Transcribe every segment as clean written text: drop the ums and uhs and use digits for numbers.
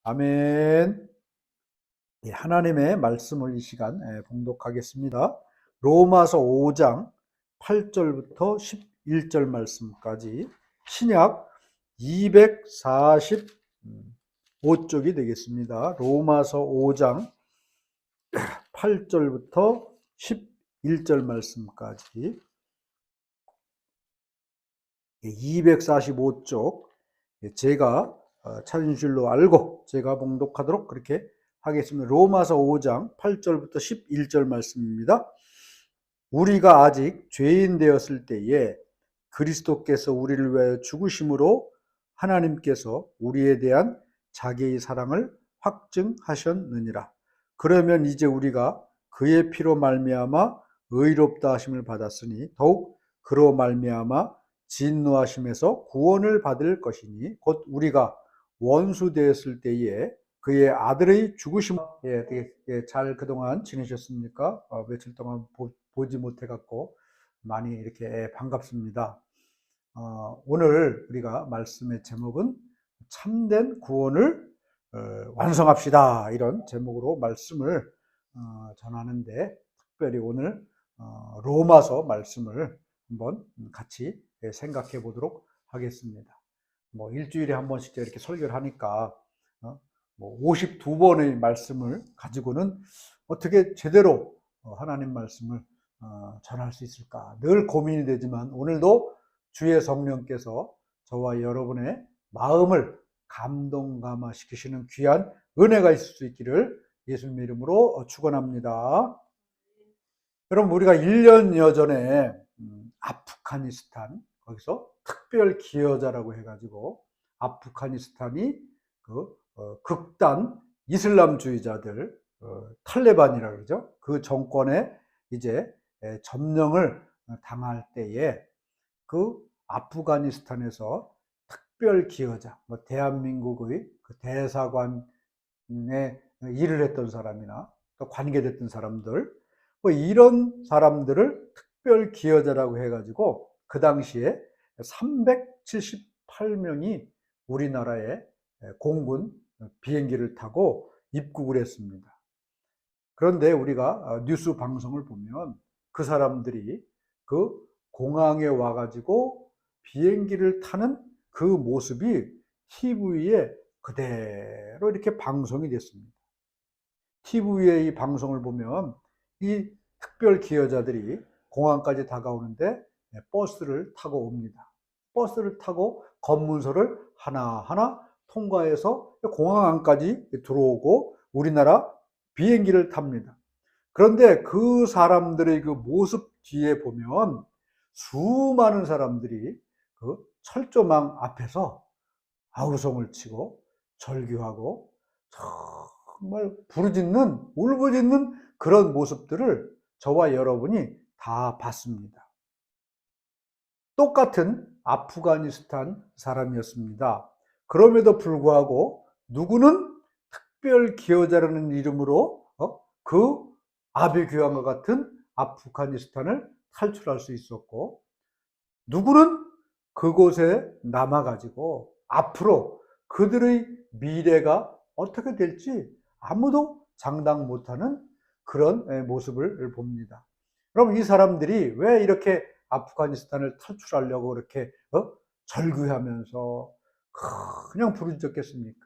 아멘. 예, 하나님의 말씀을 이 시간 봉독하겠습니다. 로마서 5장 8절부터 11절 말씀까지 신약 245쪽이 되겠습니다. 로마서 5장 8절부터 11절 말씀까지 245쪽 제가 찾은 줄로 알고 제가 봉독하도록 그렇게 하겠습니다. 로마서 5장 8절부터 11절 말씀입니다. 우리가 아직 죄인 되었을 때에 그리스도께서 우리를 위하여 죽으심으로 하나님께서 우리에 대한 자기의 사랑을 확증하셨느니라. 그러면 이제 우리가 그의 피로 말미암아 의롭다 하심을 받았으니 더욱 그로 말미암아 진노하심에서 구원을 받을 것이니 곧 우리가 원수 되었을 때에 그의 아들의 죽으심. 잘 그동안 지내셨습니까? 며칠 동안 보지 못해 갖고 많이 이렇게 반갑습니다. 오늘 우리가 말씀의 제목은 참된 구원을 완성합시다, 이런 제목으로 말씀을 전하는데, 특별히 오늘 로마서 말씀을 한번 같이 생각해 보도록 하겠습니다. 일주일에 한 번씩 이렇게 설교를 하니까 52번의 말씀을 가지고는 어떻게 제대로 하나님 말씀을 전할 수 있을까 늘 고민이 되지만, 오늘도 주의 성령께서 저와 여러분의 마음을 감동감화시키시는 귀한 은혜가 있을 수 있기를 예수님 이름으로 축원합니다. 여러분, 우리가 1년여 전에 아프가니스탄, 거기서 특별 기여자라고 해가지고 아프가니스탄이 극단 이슬람주의자들, 탈레반이라고 그러죠. 그 정권에 이제 점령을 당할 때에 그 아프가니스탄에서 특별 기여자, 대한민국의 그 대사관에 일을 했던 사람이나 또 관계됐던 사람들, 이런 사람들을 특별 기여자라고 해가지고 그 당시에 378명이 우리나라에 공군 비행기를 타고 입국을 했습니다. 그런데 우리가 뉴스 방송을 보면 그 사람들이 그 공항에 와가지고 비행기를 타는 그 모습이 TV에 그대로 이렇게 방송이 됐습니다. TV의 이 방송을 보면 이 특별 기여자들이 공항까지 다가오는데 버스를 타고 옵니다. 버스를 타고 검문소를 하나하나 통과해서 공항 안까지 들어오고 우리나라 비행기를 탑니다. 그런데 그 사람들의 그 모습 뒤에 보면 수많은 사람들이 그 철조망 앞에서 아우성을 치고 절규하고 정말 부르짖는, 울부짖는 그런 모습들을 저와 여러분이 다 봤습니다. 똑같은 아프가니스탄 사람이었습니다. 그럼에도 불구하고 누구는 특별 기여자라는 이름으로 그 아비규환과 같은 아프가니스탄을 탈출할 수 있었고, 누구는 그곳에 남아가지고 앞으로 그들의 미래가 어떻게 될지 아무도 장담 못하는 그런 모습을 봅니다. 그럼 이 사람들이 왜 이렇게 아프가니스탄을 탈출하려고 그렇게 절규하면서 그냥 부르짖었겠습니까?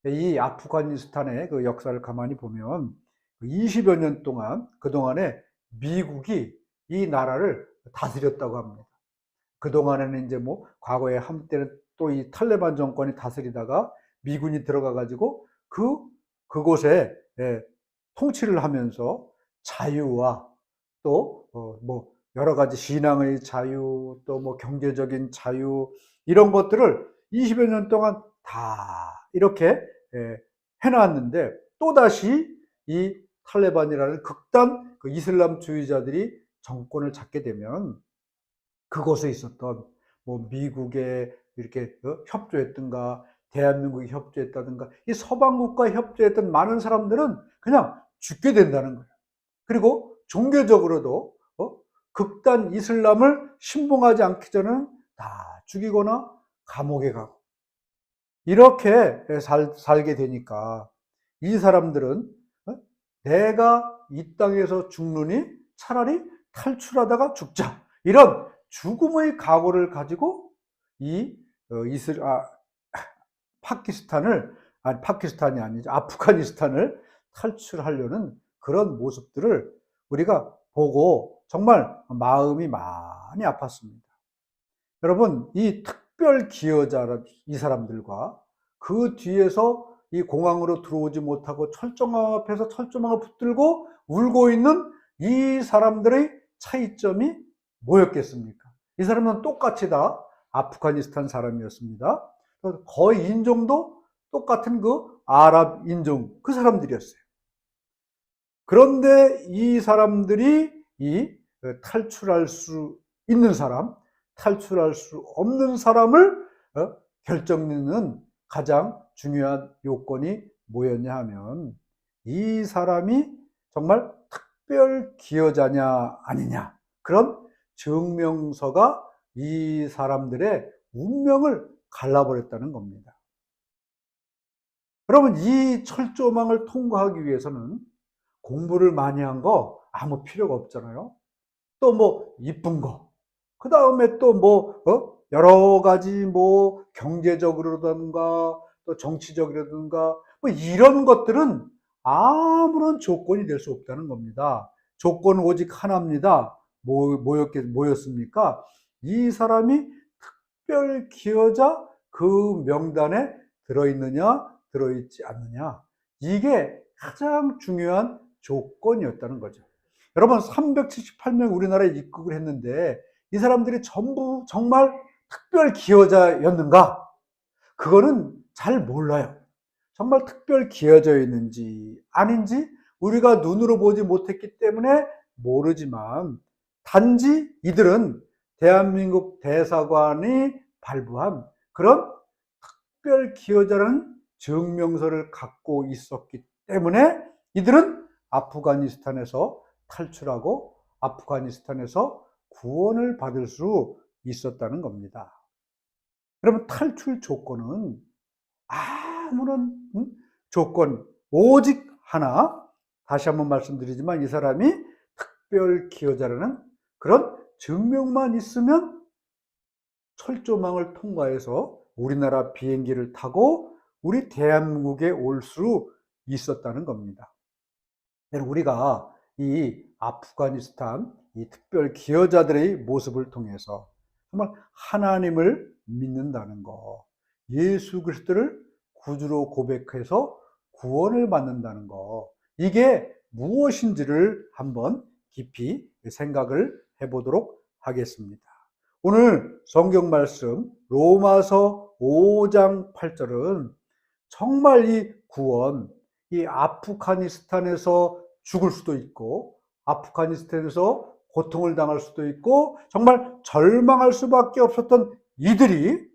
이 아프가니스탄의 그 역사를 가만히 보면 20여 년 동안 그동안에 미국이 이 나라를 다스렸다고 합니다. 그동안에는 이제 과거에 한때는 또 이 탈레반 정권이 다스리다가 미군이 들어가 가지고 그곳에 통치를 하면서 자유와 또 여러 가지 신앙의 자유, 또 경제적인 자유, 이런 것들을 20여 년 동안 다 이렇게 해놨는데, 또다시 이 탈레반이라는 극단 그 이슬람주의자들이 정권을 잡게 되면 그곳에 있었던 미국에 이렇게 협조했던가, 대한민국이 협조했다든가, 이 서방국과 협조했던 많은 사람들은 그냥 죽게 된다는 거예요. 그리고 종교적으로도 극단 이슬람을 신봉하지 않기 전에는 다 죽이거나 감옥에 가고, 이렇게 살게 되니까 이 사람들은 내가 이 땅에서 죽느니 차라리 탈출하다가 죽자, 이런 죽음의 각오를 가지고 이 파키스탄이 아니죠, 아프가니스탄을 탈출하려는 그런 모습들을 우리가 보고 정말 마음이 많이 아팠습니다. 여러분, 이 특별 기여자, 이 사람들과 그 뒤에서 이 공항으로 들어오지 못하고 철조망 앞에서 철조망을 붙들고 울고 있는 이 사람들의 차이점이 뭐였겠습니까? 이 사람은 똑같이 다 아프가니스탄 사람이었습니다. 거의 인종도 똑같은 그 아랍 인종, 그 사람들이었어요. 그런데 이 사람들이 이 탈출할 수 있는 사람, 탈출할 수 없는 사람을 결정짓는 가장 중요한 요건이 뭐였냐 하면, 이 사람이 정말 특별 기여자냐 아니냐, 그런 증명서가 이 사람들의 운명을 갈라버렸다는 겁니다. 여러분, 이 철조망을 통과하기 위해서는 공부를 많이 한 거 아무 필요가 없잖아요. 또 뭐 이쁜 거, 그 다음에 또 뭐 여러 가지 뭐 경제적으로든가 또 정치적이라든가 뭐 이런 것들은 아무런 조건이 될 수 없다는 겁니다. 조건은 오직 하나입니다. 뭐였습니까? 이 사람이 특별 기여자 그 명단에 들어있느냐 들어있지 않느냐, 이게 가장 중요한 조건이었다는 거죠. 여러분, 378명 우리나라에 입국을 했는데 이 사람들이 전부 정말 특별 기여자였는가? 그거는 잘 몰라요. 정말 특별 기여자였는지 아닌지 우리가 눈으로 보지 못했기 때문에 모르지만, 단지 이들은 대한민국 대사관이 발부한 그런 특별 기여자라는 증명서를 갖고 있었기 때문에 이들은 아프가니스탄에서 탈출하고 아프가니스탄에서 구원을 받을 수 있었다는 겁니다. 여러분, 탈출 조건은 아무런 조건 오직 하나, 다시 한번 말씀드리지만 이 사람이 특별 기여자라는 그런 증명만 있으면 철조망을 통과해서 우리나라 비행기를 타고 우리 대한민국에 올 수 있었다는 겁니다. 우리가 이 아프가니스탄 이 특별 기여자들의 모습을 통해서 정말 하나님을 믿는다는 거, 예수 그리스도를 구주로 고백해서 구원을 받는다는 거, 이게 무엇인지를 한번 깊이 생각을 해보도록 하겠습니다. 오늘 성경 말씀 로마서 5장 8절은 정말 이 구원, 이 아프가니스탄에서 죽을 수도 있고 아프가니스탄에서 고통을 당할 수도 있고 정말 절망할 수밖에 없었던 이들이,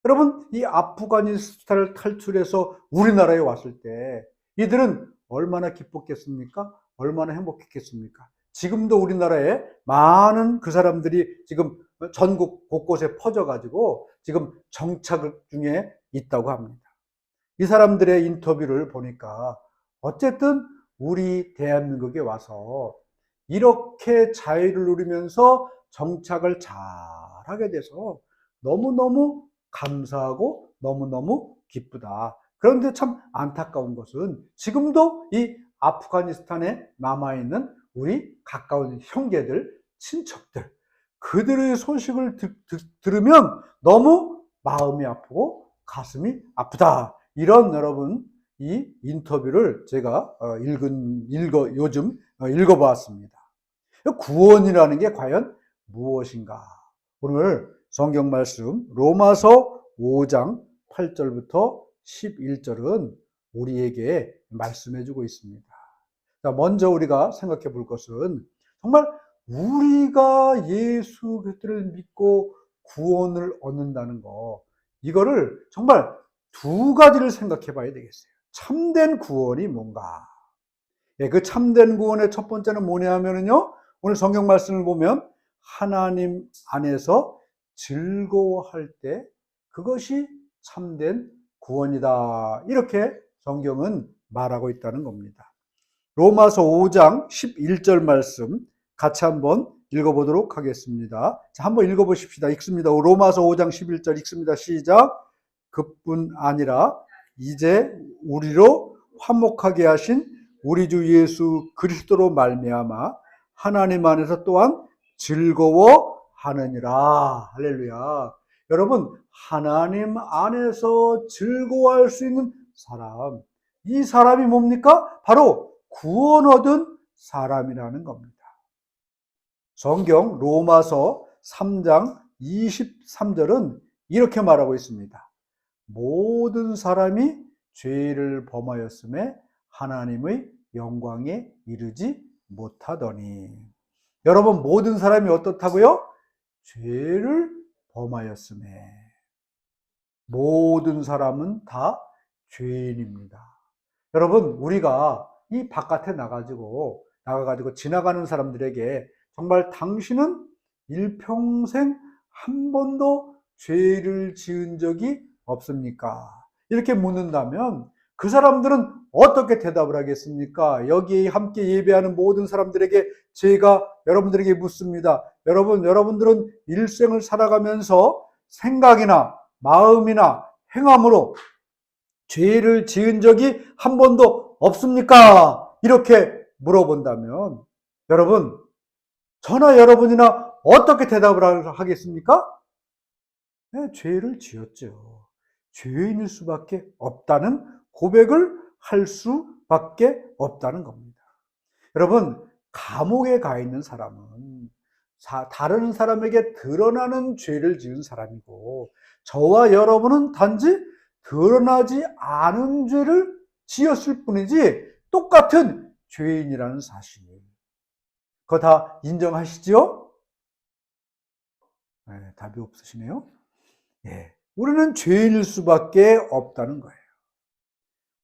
여러분, 이 아프가니스탄을 탈출해서 우리나라에 왔을 때 이들은 얼마나 기뻤겠습니까? 얼마나 행복했겠습니까? 지금도 우리나라에 많은 그 사람들이 지금 전국 곳곳에 퍼져가지고 지금 정착 중에 있다고 합니다. 이 사람들의 인터뷰를 보니까 어쨌든 우리 대한민국에 와서 이렇게 자유를 누리면서 정착을 잘하게 돼서 너무너무 감사하고 너무너무 기쁘다. 그런데 참 안타까운 것은 지금도 이 아프가니스탄에 남아있는 우리 가까운 형제들, 친척들, 그들의 소식을 들으면 너무 마음이 아프고 가슴이 아프다. 이런 여러분 이 인터뷰를 제가 요즘 읽어보았습니다. 구원이라는 게 과연 무엇인가? 오늘 성경 말씀 로마서 5장 8절부터 11절은 우리에게 말씀해주고 있습니다. 먼저 우리가 생각해 볼 것은 정말 우리가 예수 그리스도를 믿고 구원을 얻는다는 거, 이거를 정말 두 가지를 생각해 봐야 되겠어요. 참된 구원이 뭔가? 그 참된 구원의 첫 번째는 뭐냐 하면요, 오늘 성경 말씀을 보면 하나님 안에서 즐거워할 때 그것이 참된 구원이다. 이렇게 성경은 말하고 있다는 겁니다. 로마서 5장 11절 말씀 같이 한번 읽어보도록 하겠습니다. 자, 한번 읽어보십시다. 읽습니다. 로마서 5장 11절 읽습니다. 시작. 그뿐 아니라 이제 우리로 화목하게 하신 우리 주 예수 그리스도로 말미암아 하나님 안에서 또한 즐거워하느니라. 할렐루야. 여러분, 하나님 안에서 즐거워할 수 있는 사람, 이 사람이 뭡니까? 바로 구원 얻은 사람이라는 겁니다. 성경 로마서 3장 23절은 이렇게 말하고 있습니다. 모든 사람이 죄를 범하였음에 하나님의 영광에 이르지 못하더니. 여러분, 모든 사람이 어떻다고요? 죄를 범하였음에. 모든 사람은 다 죄인입니다. 여러분, 우리가 이 바깥에 나가가지고 지나가는 사람들에게 정말 당신은 일평생 한 번도 죄를 지은 적이 없습니까? 이렇게 묻는다면 그 사람들은 어떻게 대답을 하겠습니까? 여기 함께 예배하는 모든 사람들에게 제가 여러분들에게 묻습니다. 여러분들은 일생을 살아가면서 생각이나 마음이나 행함으로 죄를 지은 적이 한 번도 없습니까? 이렇게 물어본다면 여러분, 저나 여러분이나 어떻게 대답을 하겠습니까? 네, 죄를 지었죠. 죄인일 수밖에 없다는 고백을 할 수밖에 없다는 겁니다. 여러분, 감옥에 가 있는 사람은 다른 사람에게 드러나는 죄를 지은 사람이고, 저와 여러분은 단지 드러나지 않은 죄를 지었을 뿐이지 똑같은 죄인이라는 사실. 그거 다 인정하시죠? 네, 답이 없으시네요. 예, 우리는 죄인일 수밖에 없다는 거예요.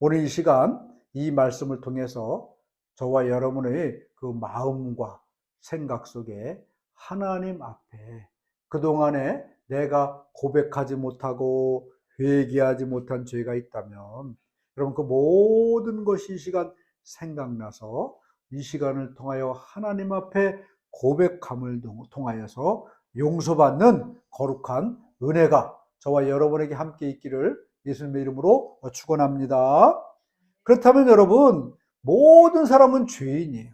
오늘 이 시간 이 말씀을 통해서 저와 여러분의 그 마음과 생각 속에 하나님 앞에 그동안에 내가 고백하지 못하고 회개하지 못한 죄가 있다면 여러분 그 모든 것이 이 시간 생각나서 이 시간을 통하여 하나님 앞에 고백함을 통하여서 용서받는 거룩한 은혜가 저와 여러분에게 함께 있기를 예수님의 이름으로 축원합니다. 그렇다면 여러분, 모든 사람은 죄인이에요.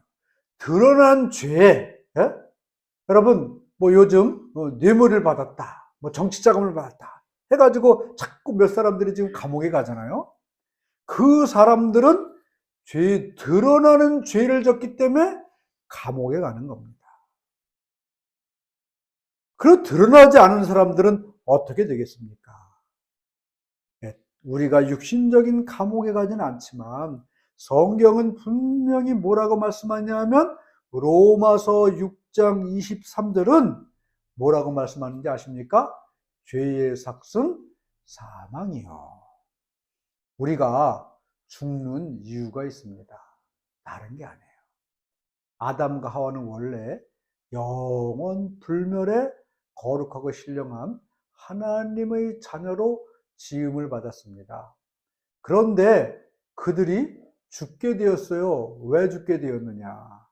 드러난 죄, 예? 여러분, 뭐 요즘 뇌물을 받았다, 뭐 정치자금을 받았다 해가지고 자꾸 몇 사람들이 지금 감옥에 가잖아요. 그 사람들은 드러나는 죄를 졌기 때문에 감옥에 가는 겁니다. 그리고 드러나지 않은 사람들은 어떻게 되겠습니까? 우리가 육신적인 감옥에 가지는 않지만 성경은 분명히 뭐라고 말씀하냐면 로마서 6장 23절은 뭐라고 말씀하는지 아십니까? 죄의 삭은 사망이요. 우리가 죽는 이유가 있습니다. 다른 게 아니에요. 아담과 하와는 원래 영원 불멸의 거룩하고 신령한 하나님의 자녀로 지음을 받았습니다. 그런데 그들이 죽게 되었어요. 왜 죽게 되었느냐?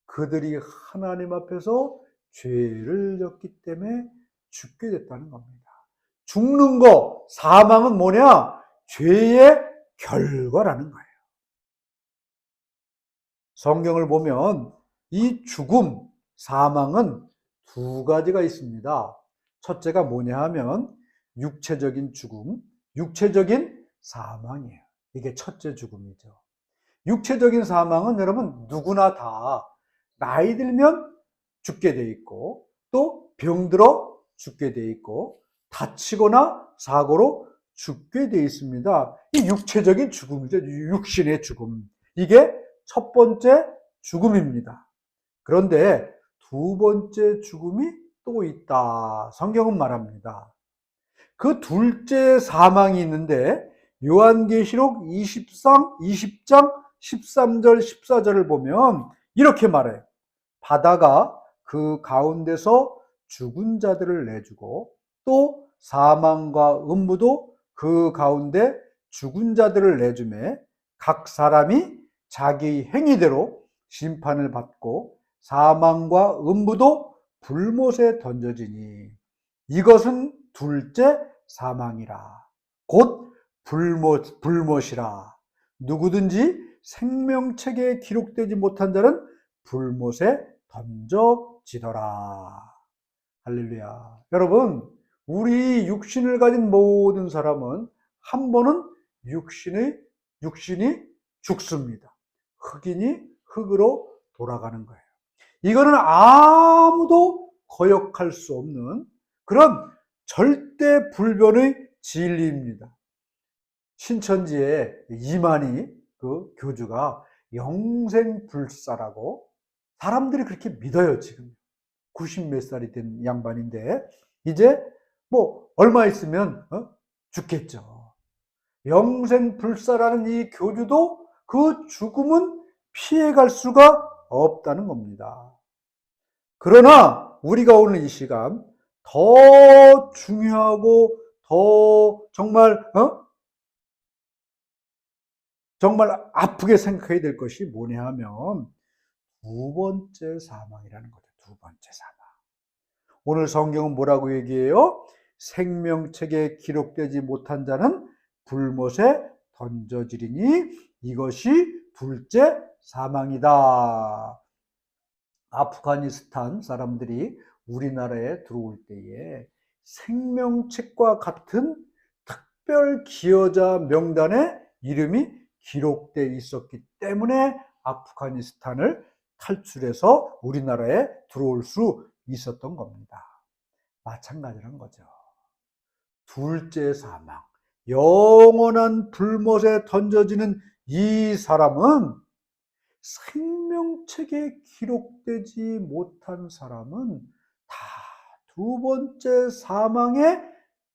그들이 하나님 앞에서 죄를 졌기 때문에 죽게 됐다는 겁니다. 죽는 거, 사망은 뭐냐? 죄의 결과라는 거예요. 성경을 보면 이 죽음, 사망은 두 가지가 있습니다. 첫째가 뭐냐 하면 육체적인 죽음, 육체적인 사망이에요. 이게 첫째 죽음이죠. 육체적인 사망은 여러분 누구나 다 나이 들면 죽게 돼 있고 또 병들어 죽게 돼 있고 다치거나 사고로 죽게 돼 있습니다. 이 육체적인 죽음이죠. 육신의 죽음. 이게 첫 번째 죽음입니다. 그런데 두 번째 죽음이 또 있다. 성경은 말합니다. 그 둘째 사망이 있는데 요한계시록 20장 13절 14절을 보면 이렇게 말해요. 바다가 그 가운데서 죽은 자들을 내주고 또 사망과 음부도 그 가운데 죽은 자들을 내주매 각 사람이 자기 행위대로 심판을 받고 사망과 음부도 불못에 던져지니 이것은 둘째 사망이라. 곧 불못이라. 누구든지 생명책에 기록되지 못한 자는 불못에 던져지더라. 할렐루야. 여러분, 우리 육신을 가진 모든 사람은 한 번은 육신이 죽습니다. 흑인이 흙으로 돌아가는 거예요. 이거는 아무도 거역할 수 없는 그런 절대 불변의 진리입니다. 신천지의 이만희 그 교주가 영생불사라고 사람들이 그렇게 믿어요. 지금 90 몇 살이 된 양반인데 이제 뭐 얼마 있으면 죽겠죠. 영생불사라는 이 교주도 그 죽음은 피해갈 수가 없다는 겁니다. 그러나 우리가 오늘 이 시간 더 중요하고 더 정말 아프게 생각해야 될 것이 뭐냐 하면 두 번째 사망이라는 거죠. 두 번째 사망. 오늘 성경은 뭐라고 얘기해요? 생명책에 기록되지 못한 자는 불못에 던져지리니 이것이 둘째 사망이다. 아프가니스탄 사람들이 우리나라에 들어올 때에 생명책과 같은 특별 기여자 명단에 이름이 기록되어 있었기 때문에 아프가니스탄을 탈출해서 우리나라에 들어올 수 있었던 겁니다. 마찬가지란 거죠. 둘째 사망, 영원한 불못에 던져지는 이 사람은 생명책에 기록되지 못한 사람은 다 두 번째 사망에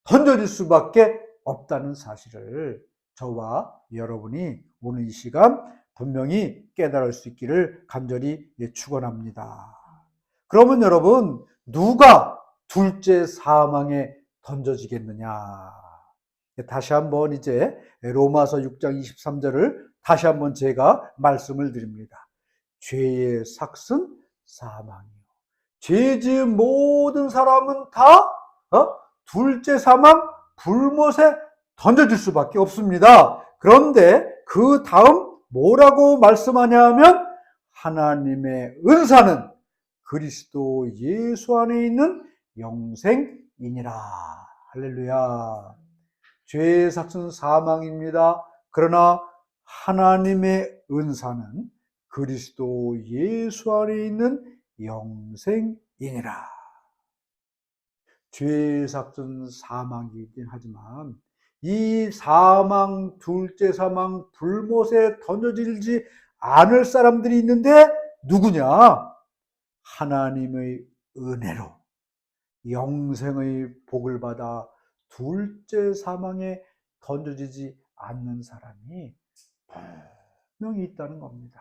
던져질 수밖에 없다는 사실을 저와 여러분이 오늘 이 시간 분명히 깨달을 수 있기를 간절히 축원합니다. 그러면 여러분, 누가 둘째 사망에 던져지겠느냐? 다시 한번 이제 로마서 6장 23절을 다시 한번 제가 말씀을 드립니다. 죄의 삭은 사망이요. 죄 지은 모든 사람은 다 둘째 사망 불못에 던져질 수밖에 없습니다. 그런데 그 다음 뭐라고 말씀하냐 하면 하나님의 은사는 그리스도 예수 안에 있는 영생이니라. 할렐루야. 죄의 삭은 사망입니다. 그러나 하나님의 은사는 그리스도 예수 안에 있는 영생이니라. 죄의 삭은 사망이긴 하지만 이 사망, 둘째 사망, 불못에 던져지지 않을 사람들이 있는데 누구냐? 하나님의 은혜로 영생의 복을 받아 둘째 사망에 던져지지 않는 사람이 분명히 있다는 겁니다.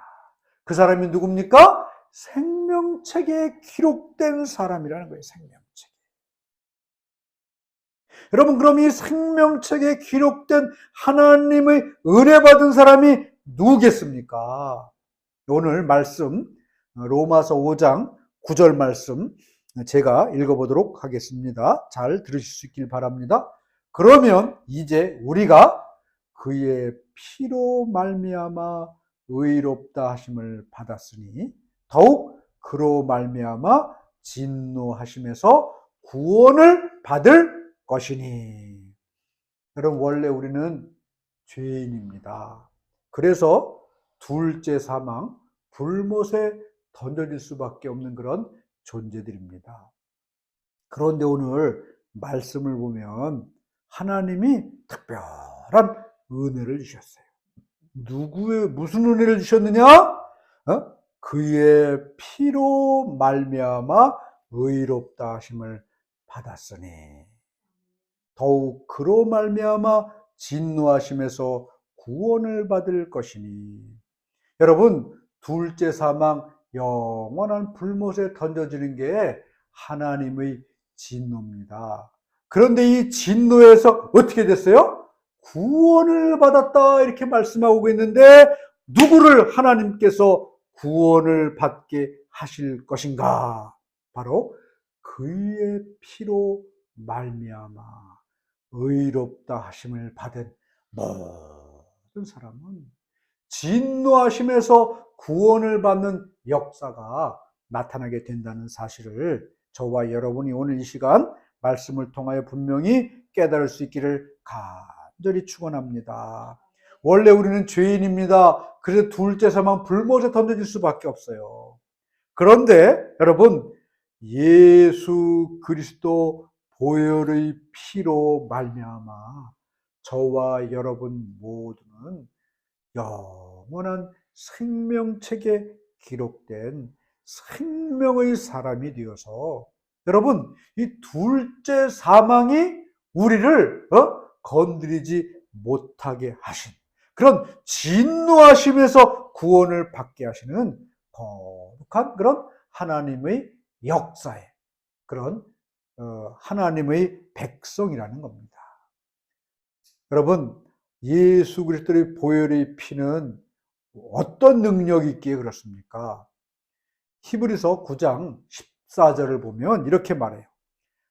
그 사람이 누굽니까? 생명책에 기록된 사람이라는 거예요. 생명책. 여러분, 그럼 이 생명책에 기록된 하나님의 은혜 받은 사람이 누구겠습니까? 오늘 말씀 로마서 5장 9절 말씀 제가 읽어보도록 하겠습니다. 잘 들으실 수 있길 바랍니다. 그러면 이제 우리가 그의 피로 말미암아 의롭다 하심을 받았으니 더욱 그로 말미암아 진노하심에서 구원을 받을 것이니. 여러분, 원래 우리는 죄인입니다. 그래서 둘째 사망, 불못에 던져질 수밖에 없는 그런 존재들입니다. 그런데 오늘 말씀을 보면 하나님이 특별한 은혜를 주셨어요. 무슨 은혜를 주셨느냐? 그의 피로 말미암아 의롭다 하심을 받았으니 더욱 그로 말미암아 진노하심에서 구원을 받을 것이니. 여러분, 둘째 사망, 영원한 불못에 던져지는 게 하나님의 진노입니다. 그런데 이 진노에서 어떻게 됐어요? 구원을 받았다 이렇게 말씀하고 있는데 누구를 하나님께서 구원을 받게 하실 것인가? 바로 그의 피로 말미암아 의롭다 하심을 받은 모든 사람은 진노하심에서 구원을 받는 역사가 나타나게 된다는 사실을 저와 여러분이 오늘 이 시간 말씀을 통하여 분명히 깨달을 수 있기를 간절히 축원합니다. 원래 우리는 죄인입니다. 그래서 둘째서만 불못에 던져질 수밖에 없어요. 그런데 여러분, 예수 그리스도 보혈의 피로 말미암아 저와 여러분 모두는 영원한 생명책에 기록된 생명의 사람이 되어서 여러분, 이 둘째 사망이 우리를 건드리지 못하게 하신 그런 진노하심에서 구원을 받게 하시는 거룩한 그런 하나님의 역사에 그런 하나님의 백성이라는 겁니다. 여러분, 예수 그리스도의 보혈의 피는 어떤 능력이 있기에 그렇습니까? 히브리서 9장 14절을 보면 이렇게 말해요.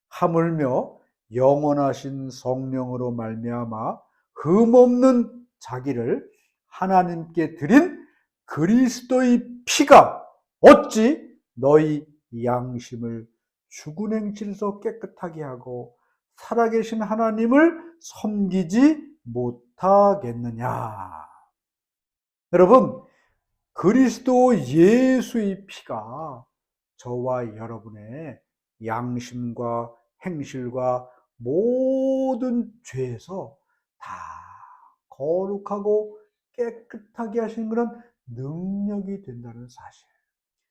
하물며 영원하신 성령으로 말미암아 흠없는 자기를 하나님께 드린 그리스도의 피가 어찌 너희 양심을 죽은 행실에서 깨끗하게 하고 살아계신 하나님을 섬기지 못하겠느냐. 여러분, 그리스도 예수의 피가 저와 여러분의 양심과 행실과 모든 죄에서 다 거룩하고 깨끗하게 하시는 그런 능력이 된다는 사실.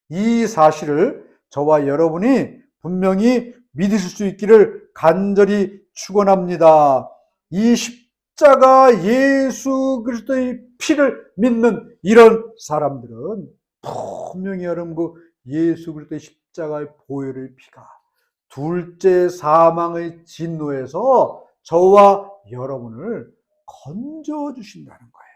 이 사실을 저와 여러분이 분명히 믿으실 수 있기를 간절히 축원합니다. 이 십자가 예수 그리스도의 피를 믿는 이런 사람들은 분명히 여러분 그 예수 그리스도의 십자가의 보혈의 피가 둘째 사망의 진노에서 저와 여러분을 건져주신다는 거예요.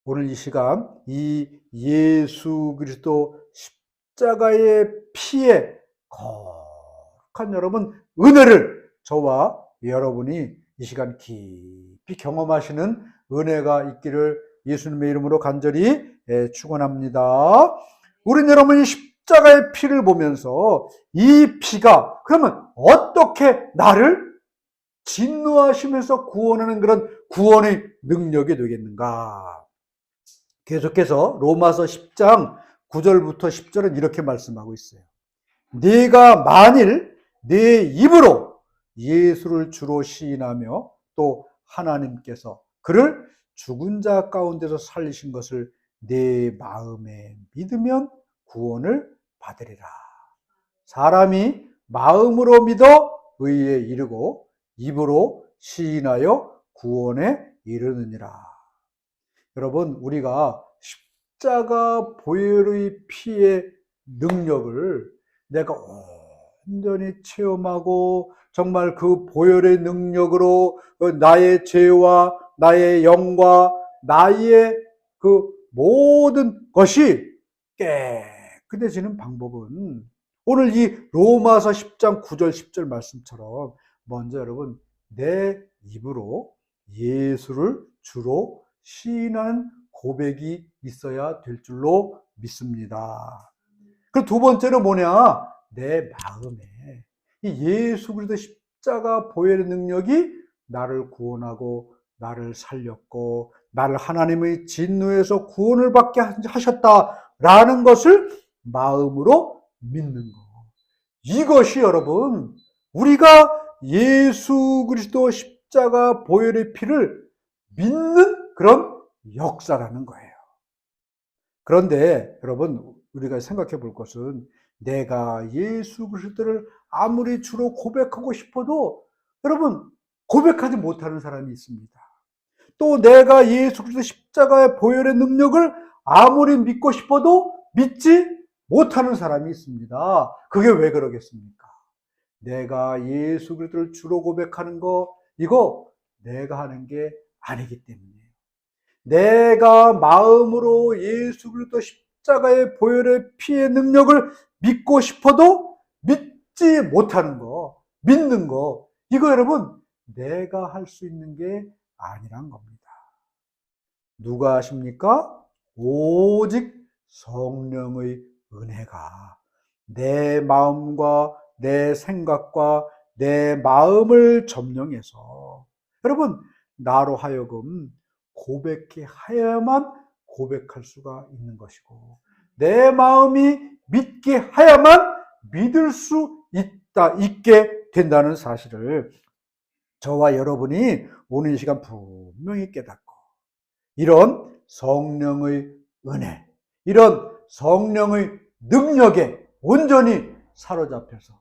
오늘 이 시간 이 예수 그리스도 십자가의 피에 거룩한 여러분 은혜를 저와 여러분이 이 시간 깊이 경험하시는 은혜가 있기를 예수님의 이름으로 간절히 축원합니다. 우리는 여러분 이 십자가의 피를 보면서 이 피가 그러면 어떻게 나를 진노하시면서 구원하는 그런 구원의 능력이 되겠는가? 계속해서 로마서 10장 9절부터 10절은 이렇게 말씀하고 있어요. 네가 만일 네 입으로 예수를 주로 시인하며 또 하나님께서 그를 죽은 자 가운데서 살리신 것을 내 마음에 믿으면 구원을 받으리라. 사람이 마음으로 믿어 의에 이르고 입으로 시인하여 구원에 이르느니라. 여러분, 우리가 십자가 보혈의 피의 능력을 내가 온전히 체험하고 정말 그 보혈의 능력으로 나의 죄와 나의 영과 나의 그 모든 것이 깨끗해지는 방법은 오늘 이 로마서 10장 9절 10절 말씀처럼 먼저 여러분 내 입으로 예수를 주로 시인하는 고백이 있어야 될 줄로 믿습니다. 그리고 두 번째로 뭐냐? 내 마음에 이 예수 그리스도 십자가 보혈의 능력이 나를 구원하고 나를 살렸고 나를 하나님의 진노에서 구원을 받게 하셨다라는 것을 마음으로 믿는 것. 이것이 여러분 우리가 예수 그리스도 십자가 보혈의 피를 믿는 그런 역사라는 거예요. 그런데 여러분 우리가 생각해 볼 것은 내가 예수 그리스도를 아무리 주로 고백하고 싶어도 여러분 고백하지 못하는 사람이 있습니다. 또 내가 예수 그리스도 십자가의 보혈의 능력을 아무리 믿고 싶어도 믿지 못하는 사람이 있습니다. 그게 왜 그러겠습니까? 내가 예수 그리스도를 주로 고백하는 거, 이거 내가 하는 게 아니기 때문이에요. 내가 마음으로 예수 그리스도 십자가의 보혈의 피의 능력을 믿고 싶어도 믿지 못하는 거, 믿는 거, 이거 여러분 내가 할 수 있는 게 아니란 겁니다. 누가 하십니까? 오직 성령의 은혜가 내 마음과 내 생각과 내 마음을 점령해서 여러분 나로 하여금 고백해 하야만 고백할 수가 있는 것이고 내 마음이 믿게 하야만 믿을 수 있게 된다는 사실을 저와 여러분이 오늘 이 시간 분명히 깨닫고 이런 성령의 은혜, 이런 성령의 능력에 온전히 사로잡혀서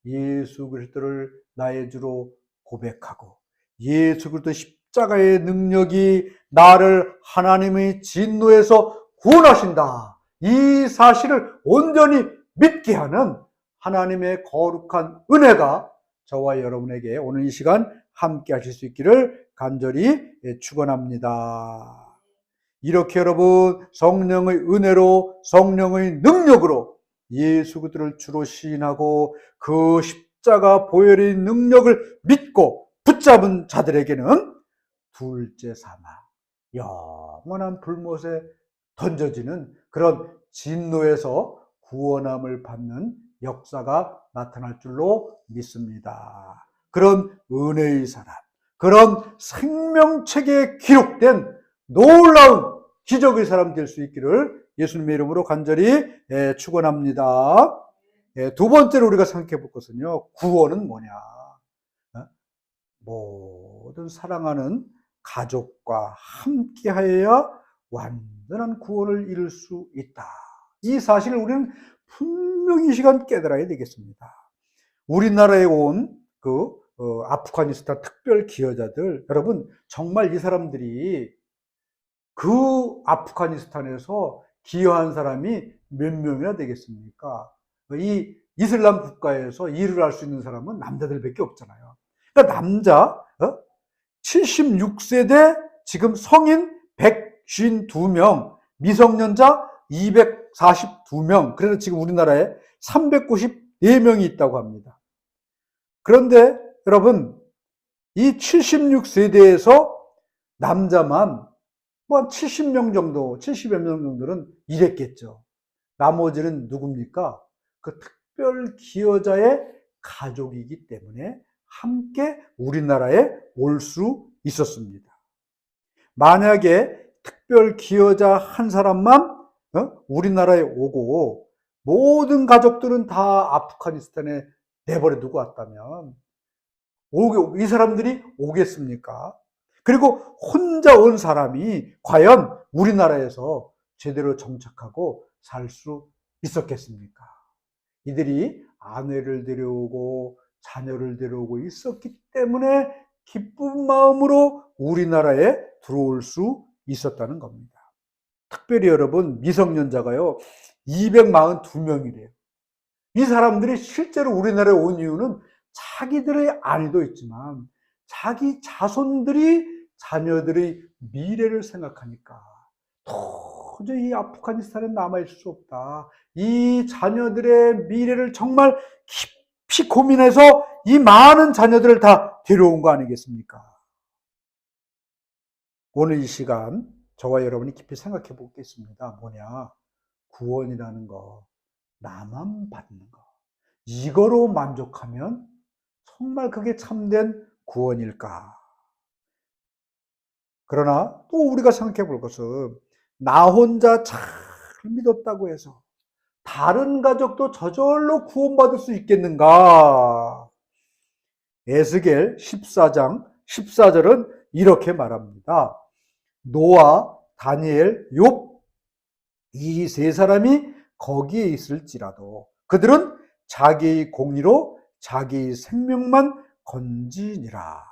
예수 그리스도를 나의 주로 고백하고 예수 그리스도 십자가의 능력이 나를 하나님의 진노에서 구원하신다. 이 사실을 온전히 믿게 하는 하나님의 거룩한 은혜가 저와 여러분에게 오늘 이 시간 함께 하실 수 있기를 간절히 축원합니다. 이렇게 여러분 성령의 은혜로 성령의 능력으로 예수 그리스도를 주로 시인하고 그 십자가 보혈의 능력을 믿고 붙잡은 자들에게는 둘째 삼아 영원한 불못에 던져지는 그런 진노에서 구원함을 받는 역사가 나타날 줄로 믿습니다. 그런 은혜의 사람, 그런 생명책에 기록된 놀라운 기적의 사람 될 수 있기를 예수님의 이름으로 간절히 축원합니다. 두 번째로 우리가 생각해 볼 것은요, 구원은 뭐냐? 모든 사랑하는 가족과 함께하여야 완전한 구원을 이룰 수 있다. 이 사실을 우리는 분명히 이 시간 깨달아야 되겠습니다. 우리나라에 온 아프가니스탄 특별 기여자들, 여러분 정말 이 사람들이 그 아프가니스탄에서 기여한 사람이 몇 명이나 되겠습니까? 이 이슬람 국가에서 일을 할 수 있는 사람은 남자들밖에 없잖아요. 그러니까 남자 76세대 지금 성인 152명, 미성년자 242명, 그래서 지금 우리나라에 394명이 있다고 합니다. 그런데 여러분 이 76세대에서 남자만 한 70명 정도, 70여 명 정도는 일했겠죠. 나머지는 누굽니까? 그 특별 기여자의 가족이기 때문에 함께 우리나라에 올 수 있었습니다. 만약에 특별 기여자 한 사람만 우리나라에 오고 모든 가족들은 다 아프가니스탄에 내버려 두고 왔다면 이 사람들이 오겠습니까? 그리고 혼자 온 사람이 과연 우리나라에서 제대로 정착하고 살 수 있었겠습니까? 이들이 아내를 데려오고 자녀를 데려오고 있었기 때문에 기쁜 마음으로 우리나라에 들어올 수 있었다는 겁니다. 특별히 여러분 미성년자가요 242명이래요. 이 사람들이 실제로 우리나라에 온 이유는 자기들의 아내도 있지만 자기 자녀들의 미래를 생각하니까 도저히 아프가니스탄에 남아있을 수 없다. 이 자녀들의 미래를 정말 깊이 고민해서 이 많은 자녀들을 다 데려온 거 아니겠습니까? 오늘 이 시간 저와 여러분이 깊이 생각해 보겠습니다. 뭐냐? 구원이라는 거, 나만 받는 거. 이거로 만족하면 정말 그게 참된 구원일까? 그러나 또 우리가 생각해 볼 것은 나 혼자 잘 믿었다고 해서 다른 가족도 저절로 구원받을 수 있겠는가? 에스겔 14장 14절은 이렇게 말합니다. 노아, 다니엘, 욥 이 세 사람이 거기에 있을지라도 그들은 자기의 공의로 자기의 생명만 건지니라.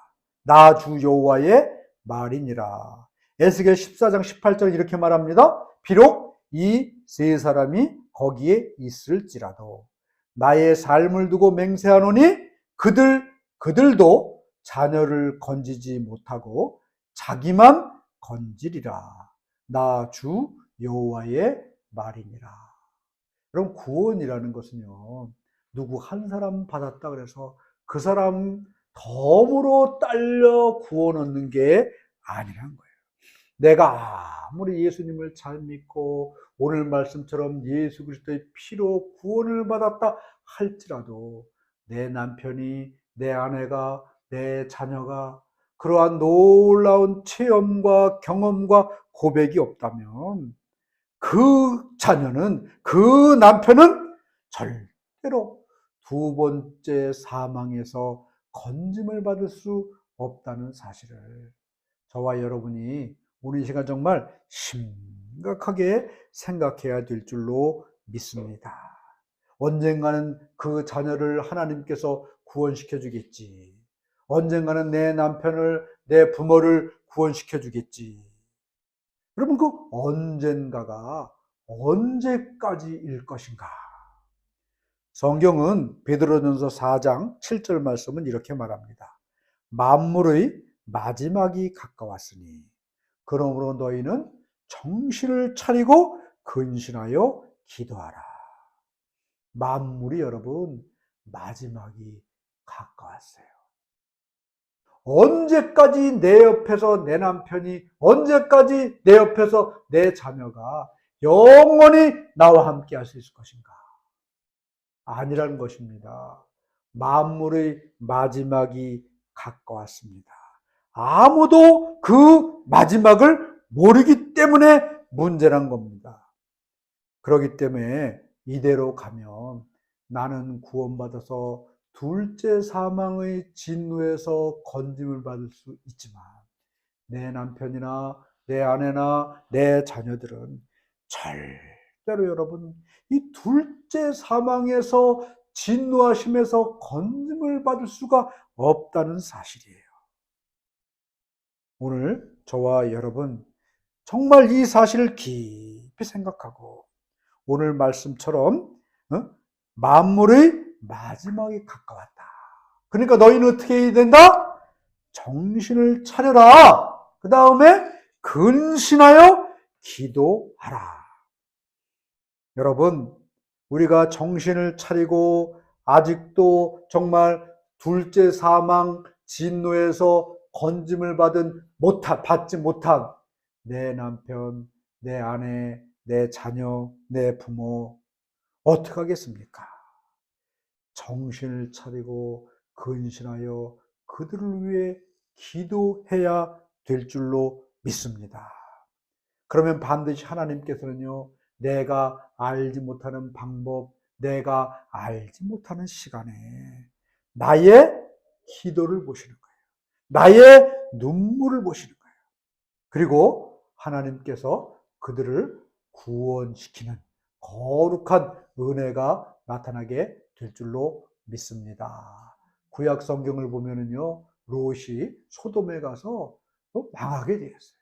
나 주 여호와의 말이니라. 에스겔 14장 18절 이렇게 말합니다. 비록 이 세 사람이 거기에 있을지라도 나의 삶을 두고 맹세하노니 그들도 자녀를 건지지 못하고 자기만 건지리라. 나 주 여호와의 말이니라. 그럼 구원이라는 것은요, 누구 한 사람 받았다 그래서 그 사람 덤으로 딸려 구원 얻는 게 아니란 거예요. 내가 아무리 예수님을 잘 믿고 오늘 말씀처럼 예수 그리스도의 피로 구원을 받았다 할지라도 내 남편이, 내 아내가, 내 자녀가 그러한 놀라운 체험과 경험과 고백이 없다면 그 자녀는, 그 남편은 절대로 두 번째 사망에서 건짐을 받을 수 없다는 사실을 저와 여러분이 오늘 이 시간 정말 심각하게 생각해야 될 줄로 믿습니다. 언젠가는 그 자녀를 하나님께서 구원시켜 주겠지. 언젠가는 내 남편을, 내 부모를 구원시켜 주겠지. 여러분, 그 언젠가가 언제까지일 것인가? 성경은 베드로전서 4장 7절 말씀은 이렇게 말합니다. 만물의 마지막이 가까웠으니 그러므로 너희는 정신을 차리고 근신하여 기도하라. 만물이 여러분 마지막이 가까웠어요. 언제까지 내 옆에서 내 남편이, 언제까지 내 옆에서 내 자녀가 영원히 나와 함께 할 수 있을 것인가? 아니라는 것입니다. 만물의 마지막이 가까웠습니다. 아무도 그 마지막을 모르기 때문에 문제란 겁니다. 그렇기 때문에 이대로 가면 나는 구원받아서 둘째 사망의 진노에서 건짐을 받을 수 있지만 내 남편이나 내 아내나 내 자녀들은 절대로 여러분 이 둘째 사망에서 진노하심에서 건짐을 받을 수가 없다는 사실이에요. 오늘 저와 여러분 정말 이 사실을 깊이 생각하고 오늘 말씀처럼 만물의 마지막이 가까웠다. 그러니까 너희는 어떻게 해야 된다? 정신을 차려라. 그 다음에 근신하여 기도하라. 여러분, 우리가 정신을 차리고 아직도 정말 둘째 사망 진노에서 건짐을 받지 못한 내 남편, 내 아내, 내 자녀, 내 부모 어떻게 하겠습니까? 정신을 차리고 근신하여 그들을 위해 기도해야 될 줄로 믿습니다. 그러면 반드시 하나님께서는요, 내가 알지 못하는 방법, 내가 알지 못하는 시간에 나의 기도를 보시는 거예요. 나의 눈물을 보시는 거예요. 그리고 하나님께서 그들을 구원시키는 거룩한 은혜가 나타나게 될 줄로 믿습니다. 구약 성경을 보면은요, 롯이 소돔에 가서 망하게 되었어요.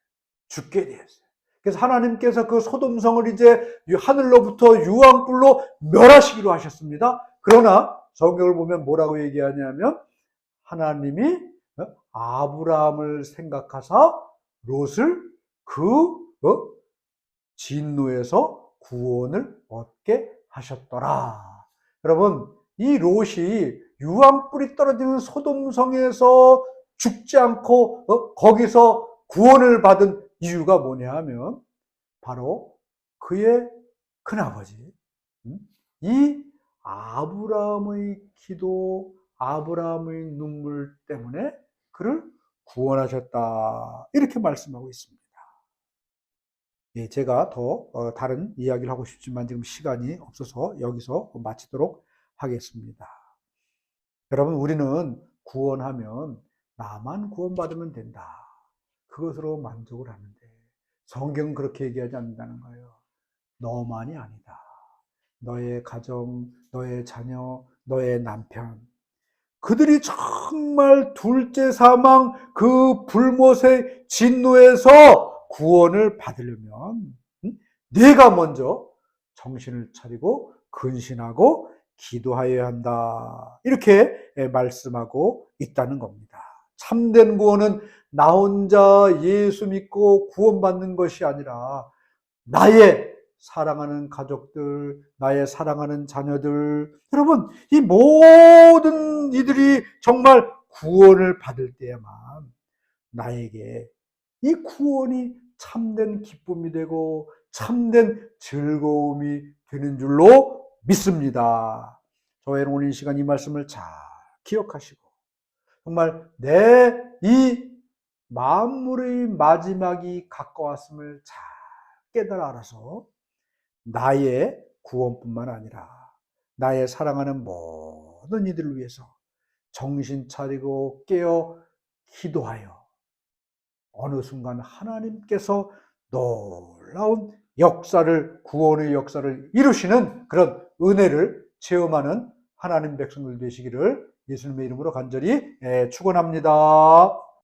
죽게 되었어요. 그래서 하나님께서 그 소돔성을 이제 하늘로부터 유황불로 멸하시기로 하셨습니다. 그러나 성경을 보면 뭐라고 얘기하냐면 하나님이 아브라함을 생각하사 롯을 그 진노에서 구원을 얻게 하셨더라. 여러분, 이 롯이 유황불이 떨어지는 소돔성에서 죽지 않고 거기서 구원을 받은 이유가 뭐냐 하면 바로 그의 큰아버지 이 아브라함의 기도, 아브라함의 눈물 때문에 그를 구원하셨다. 이렇게 말씀하고 있습니다. 예, 제가 더 다른 이야기를 하고 싶지만 지금 시간이 없어서 여기서 마치도록 하겠습니다. 여러분, 우리는 구원하면 나만 구원받으면 된다. 그것으로 만족을 하는데 성경은 그렇게 얘기하지 않는다는 거예요. 너만이 아니다. 너의 가정, 너의 자녀, 너의 남편, 그들이 정말 둘째 사망 그 불못의 진노에서 구원을 받으려면 네가 먼저 정신을 차리고 근신하고 기도하여야 한다. 이렇게 말씀하고 있다는 겁니다. 참된 구원은 나 혼자 예수 믿고 구원받는 것이 아니라 나의 사랑하는 가족들, 나의 사랑하는 자녀들, 여러분, 이 모든 이들이 정말 구원을 받을 때야만 나에게 이 구원이 참된 기쁨이 되고 참된 즐거움이 되는 줄로 믿습니다. 저와 여러분, 오늘 이 시간 이 말씀을 잘 기억하시고 정말 내 이 만물의 마지막이 가까웠음을 잘 깨달아 알아서 나의 구원뿐만 아니라 나의 사랑하는 모든 이들을 위해서 정신 차리고 깨어 기도하여 어느 순간 하나님께서 놀라운 역사를, 구원의 역사를 이루시는 그런 은혜를 체험하는 하나님 백성들 되시기를 예수님의 이름으로 간절히 축원합니다.